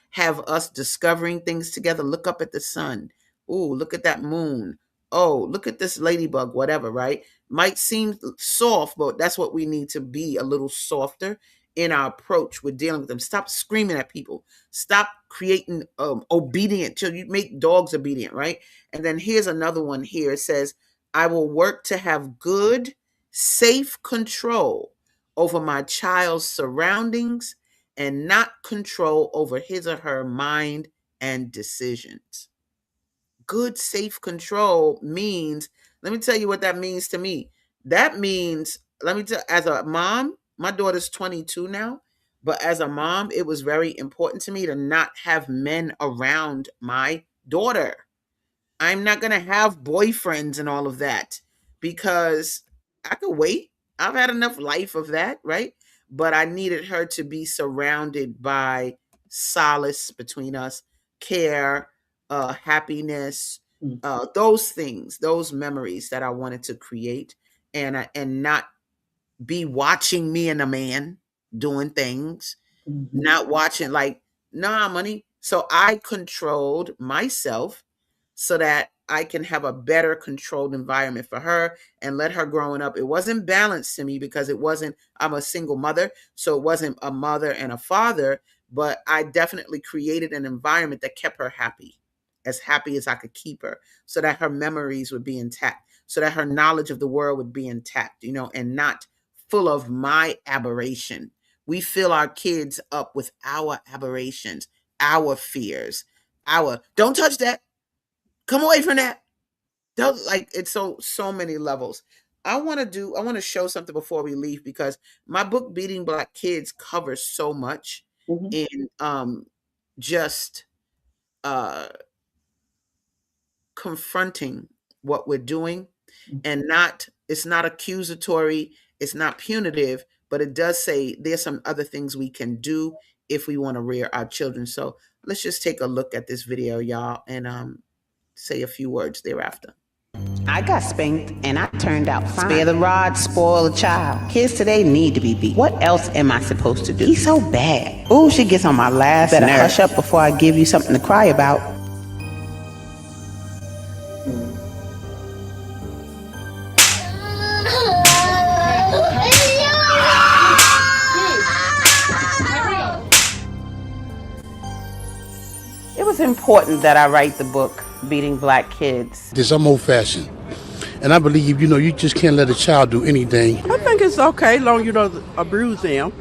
have us discovering things together. Look up at the sun. Ooh, look at that moon. Oh, look at this ladybug, whatever, right? Might seem soft, but that's what we need to be, a little softer in our approach with dealing with them. Stop screaming at people. Stop creating obedient children. You make dogs obedient, right? And then here's another one here. It says, I will work to have good, safe control over my child's surroundings and not control over his or her mind and decisions. Good, safe control means, let me tell you what that means to me. That means, let me tell, as a mom, my daughter's 22 now, but as a mom, it was very important to me to not have men around my daughter. I'm not going to have boyfriends and all of that because I could wait. I've had enough life of that, right? But I needed her to be surrounded by solace between us, care, happiness, those things, those memories that I wanted to create, and not be watching me and a man doing things, not watching like, nah, money. So I controlled myself so that I can have a better controlled environment for her and let her growing up. It wasn't balanced to me because it wasn't, I'm a single mother. So it wasn't a mother and a father, but I definitely created an environment that kept her happy as I could keep her, so that her memories would be intact, so that her knowledge of the world would be intact, and not full of my aberration. We fill our kids up with our aberrations, our fears, don't touch that. Come away from that. Don't, like, it's so many levels. I want to show something before we leave, because my book Beating Black Kids covers so much in just confronting what we're doing, and it's not accusatory, it's not punitive, but it does say there's some other things we can do if we want to rear our children. So let's just take a look at this video, y'all, and say a few words thereafter. I got spanked and I turned out fine. Spare the rod, spoil the child. Kids today need to be beat. What else am I supposed to do? He's so bad. Ooh, she gets on my last nerve. Better hush up before I give you something to cry about. It was important that I write the book Beating Black Kids. I'm old-fashioned, and I believe, you just can't let a child do anything. I think it's okay, long as you don't abuse them.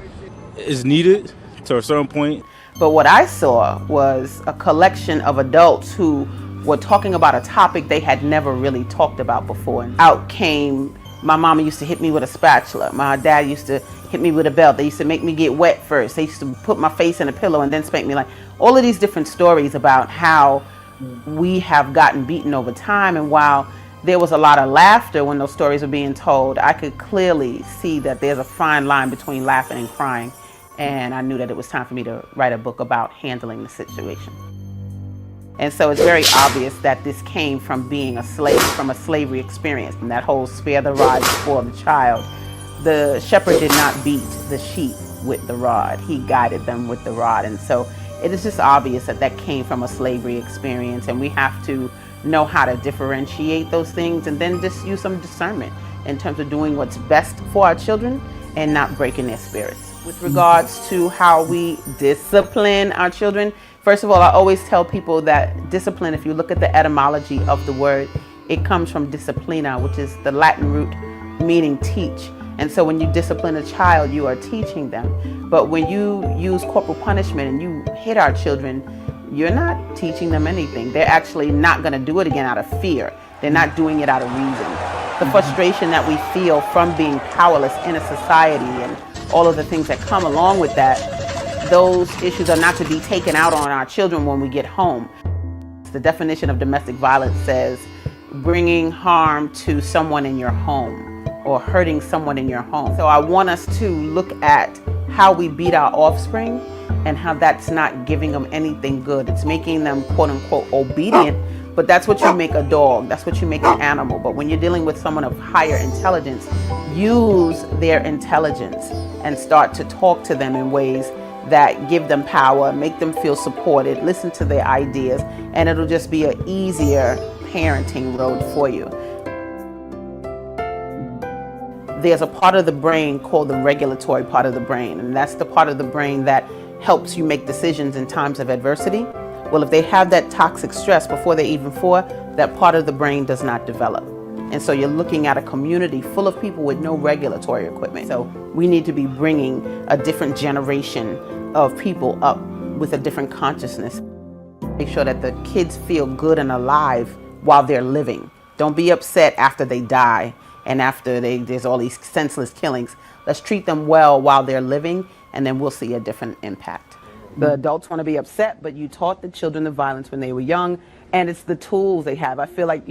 It's needed to a certain point. But what I saw was a collection of adults who were talking about a topic they had never really talked about before. Out came My mama used to hit me with a spatula. My dad used to hit me with a belt. They used to make me get wet first. They used to put my face in a pillow and then spank me. Like all of these different stories about how we have gotten beaten over time. And while there was a lot of laughter when those stories were being told, I could clearly see that there's a fine line between laughing and crying. And I knew that it was time for me to write a book about handling the situation. And so it's very obvious that this came from being a slave, from a slavery experience. And that whole spare the rod, spoil the child. The shepherd did not beat the sheep with the rod. He guided them with the rod. And so it is just obvious that that came from a slavery experience. And we have to know how to differentiate those things and then just use some discernment in terms of doing what's best for our children and not breaking their spirits. With regards to how we discipline our children, first of all, I always tell people that discipline, if you look at the etymology of the word, it comes from disciplina, which is the Latin root meaning teach. And so when you discipline a child, you are teaching them. But when you use corporal punishment and you hit our children, you're not teaching them anything. They're actually not going to do it again out of fear. They're not doing it out of reason. The frustration that we feel from being powerless in a society and all of the things that come along with that, those issues are not to be taken out on our children when we get home. The definition of domestic violence says bringing harm to someone in your home or hurting someone in your home. So I want us to look at how we beat our offspring and how that's not giving them anything good. It's making them quote unquote obedient, but that's what you make a dog, that's what you make an animal. But when you're dealing with someone of higher intelligence, use their intelligence and start to talk to them in ways that give them power, make them feel supported, listen to their ideas, and it'll just be an easier parenting road for you. There's a part of the brain called the regulatory part of the brain, and that's the part of the brain that helps you make decisions in times of adversity. Well, if they have that toxic stress before they're even 4, that part of the brain does not develop. And so you're looking at a community full of people with no regulatory equipment. So we need to be bringing a different generation of people up with a different consciousness. Make sure that the kids feel good and alive while they're living. Don't be upset after they die and after there's all these senseless killings. Let's treat them well while they're living, and then we'll see a different impact. The adults want to be upset, but you taught the children the violence when they were young, and it's the tools they have. I feel like,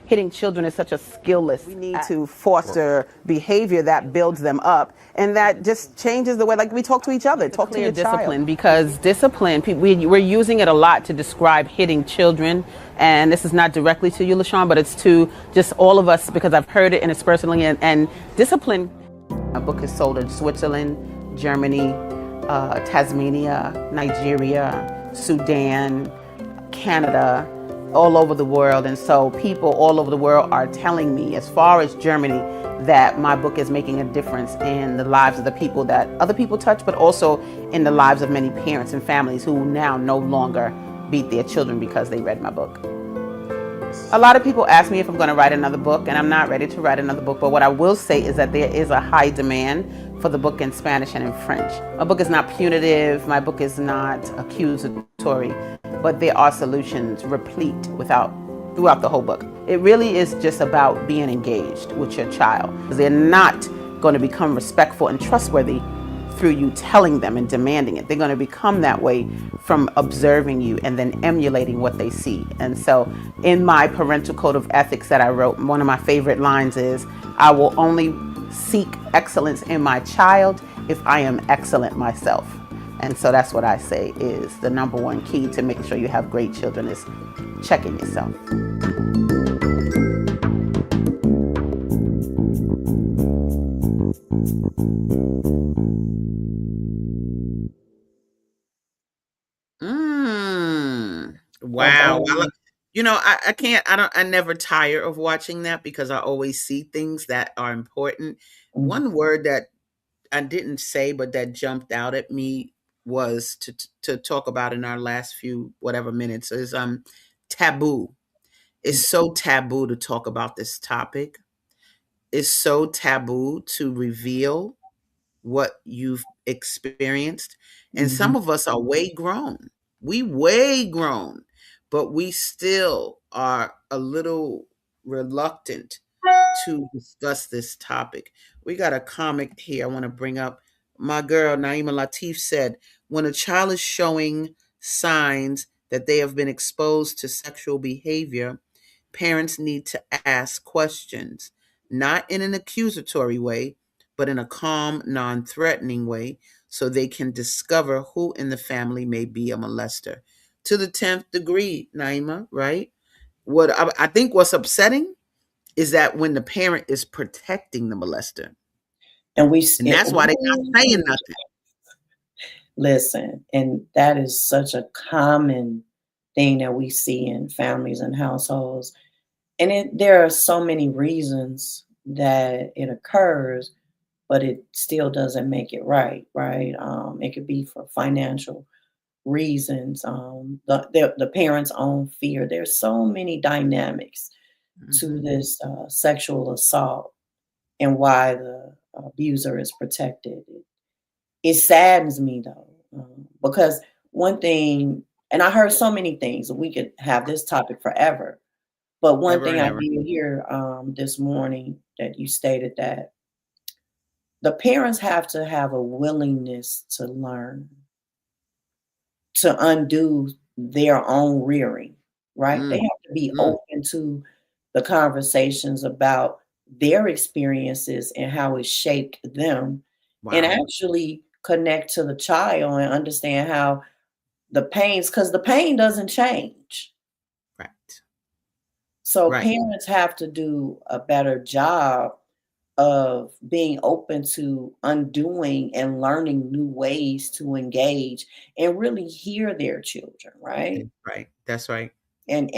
hitting children is such a skillless. We need to foster behavior that builds them up and that just changes the way, like we talk to each other, talk to your discipline, because discipline, we're using it a lot to describe hitting children. And this is not directly to you, LaShawn, but it's to just all of us because I've heard it and it's personally, and discipline. My book is sold in Switzerland, Germany, Tasmania, Nigeria, Sudan, Canada, all over the world. And so people all over the world are telling me, as far as Germany, that my book is making a difference in the lives of the people that other people touch, but also in the lives of many parents and families who now no longer beat their children because they read my book. A lot of people ask me if I'm going to write another book, and I'm not ready to write another book, but what I will say is that there is a high demand for the book in Spanish and in French. My book is not punitive, my book is not accusatory, but there are solutions replete throughout the whole book. It really is just about being engaged with your child. They're not going to become respectful and trustworthy through you telling them and demanding it. They're going to become that way from observing you and then emulating what they see. And so in my parental code of ethics that I wrote, one of my favorite lines is, I will only seek excellence in my child if I am excellent myself. And so that's what I say is the number one key to making sure you have great children is checking yourself. Wow. I never tire of watching that because I always see things that are important. One word that I didn't say, but that jumped out at me was to talk about in our last few whatever minutes is taboo. It's so taboo to talk about this topic. It's so taboo to reveal what you've experienced. And some of us are way grown. We way grown, but we still are a little reluctant to discuss this topic. We got a comment here I want to bring up. My girl Naima Latif said, when a child is showing signs that they have been exposed to sexual behavior, parents need to ask questions, not in an accusatory way, but in a calm, non threatening way, so they can discover who in the family may be a molester. To the 10th degree, Naima, right? I think what's upsetting is that when the parent is protecting the molester. And And that's why they're not saying nothing. listen, and that is such a common thing that we see in families and households. And there are so many reasons that it occurs, but it still doesn't make it right, right? It could be for financial reasons, the parents' own fear. There's so many dynamics to this sexual assault and why the abuser is protected. It saddens me though, because one thing, and I heard so many things, we could have this topic forever. But one Ever thing and I ever. did hear this morning that you stated that the parents have to have a willingness to learn, to undo their own rearing, right? They Mm, have to be mm, open to the conversations about their experiences and how it shaped them, and wow. actually connect to the child and understand how the pains, because the pain doesn't change. Right. So Right. parents have to do a better job of being open to undoing and learning new ways to engage and really hear their children, right? Right. That's right. And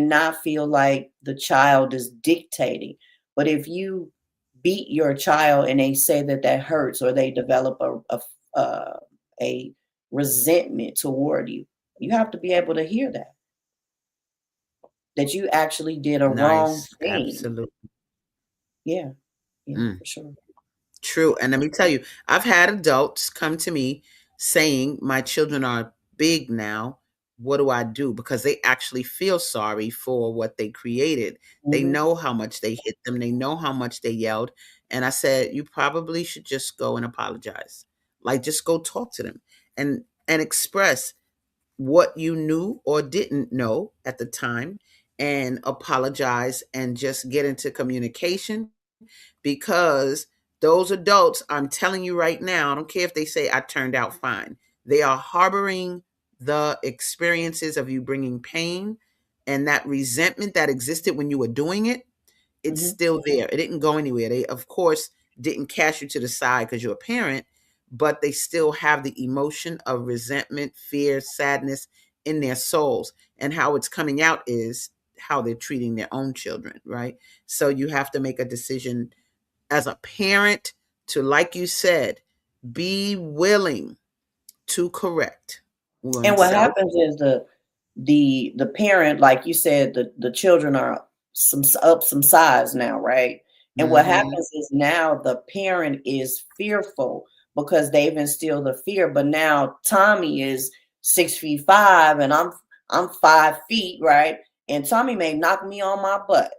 not feel like the child is dictating. But if you beat your child and they say that that hurts, or they develop a resentment toward you, you have to be able to hear that you actually did a wrong Nice. thing. Absolutely. Yeah, yeah, Mm. for sure. True. And let me tell you, I've had adults come to me saying, my children are big now. What do I do? Because they actually feel sorry for what they created. They Mhm. know how much they hit them, they know how much they yelled. And I said, you probably should just go and apologize. Like, just go talk to them and express what you knew or didn't know at the time, and apologize and just get into communication, because those adults, I'm telling you right now, I don't care if they say I turned out fine, they are harboring the experiences of you bringing pain, and that resentment that existed when you were doing it, it's Mhm. still there. It didn't go anywhere. They, of course, didn't cast you to the side because you're a parent, but they still have the emotion of resentment, fear, sadness in their souls. And how it's coming out is how they're treating their own children, right? So you have to make a decision as a parent to, like you said, be willing to correct And what oneself. happens is the parent, like you said, the children are some size now, right? And what Mm-hmm. happens is now the parent is fearful because they've instilled the fear. But now Tommy is 6 feet 5, and I'm 5 feet, right? And Tommy may knock me on my butt,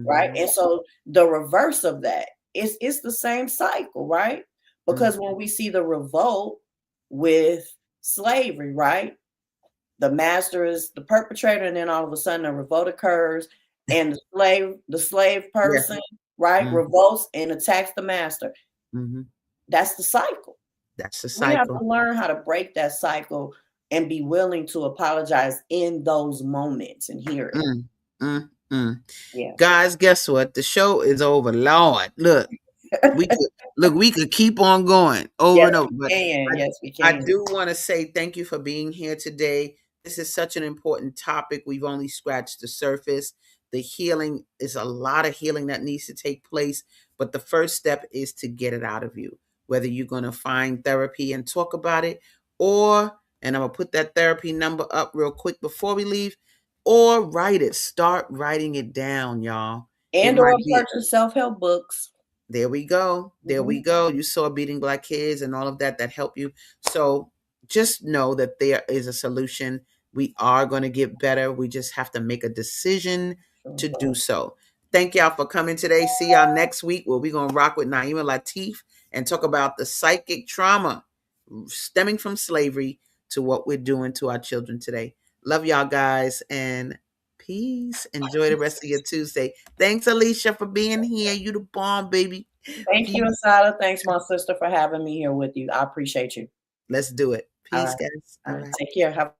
right? Mm-hmm. And so the reverse of that is it's the same cycle, right? Because when we see the revolt with slavery, right? The master is the perpetrator, and then all of a sudden a revolt occurs, and the slave Yeah. person, right, Mm-hmm. revolts and attacks the master. Mm-hmm. That's the cycle. That's the We have cycle. to learn how to break that cycle and be willing to apologize in those moments and hear it. Mm, mm. Yeah. Guys, guess what? The show is over. Lord, look, we could keep on going over Yes, and over. we But can. I, Yes, we I can. do want to say thank you for being here today. This is such an important topic. We've only scratched the surface. The healing is a lot of healing that needs to take place, but the first step is to get it out of you. Whether you're going to find therapy and talk about it, or, and I'm going to put that therapy number up real quick before we leave, or write it. Start writing it down, y'all. It And or might be, purchase self-help books. there we go. There Mhm. we go. You saw Beating Black Kids and all of that that help you. So just know that there is a solution. We are going to get better. We just have to make a decision Sure. to do so. Thank y'all for coming today. See y'all next week where we're going to rock with Naima Latif and talk about the psychic trauma stemming from slavery to what we're doing to our children today. Love y'all guys and peace. Enjoy the rest of your Tuesday. Thanks, Alicia, for being here. You the bomb, baby. Thank you, Asadah. Thanks, my sister, for having me here with you. I appreciate you. Let's do it. Peace, All right. guys. All right. Take care. Have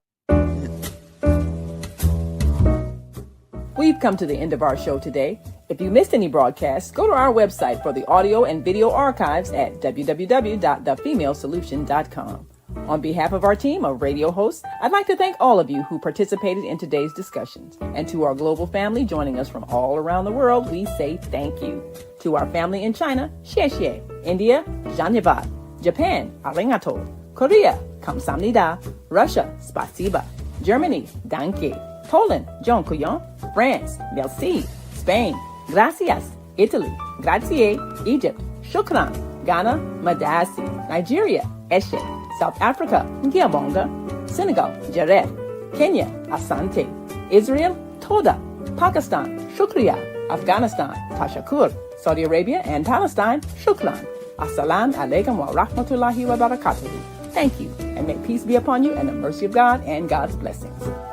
We've come to the end of our show today. If you missed any broadcasts, go to our website for the audio and video archives at www.thefemalesolution.com. On behalf of our team of radio hosts, I'd like to thank all of you who participated in today's discussions. And to our global family joining us from all around the world, we say thank you. To our family in China, xie xie. India, zhanyavad. Japan, arigato. Korea, kamsamnida. Russia, spasiba. Germany, danke. Poland, dziękuję. France, merci. Spain, gracias. Italy, grazie. Egypt, shukran. Ghana, madasi. Nigeria, eshe. South Africa, Ngiyabonga. Senegal, Jaref. Kenya, Asante. Israel, Toda. Pakistan, Shukriya. Afghanistan, Tashakur. Saudi Arabia and Palestine, Shukran. Assalamu alaikum wa rahmatullahi wa barakatuhu. Thank you, and may peace be upon you and the mercy of God and God's blessings.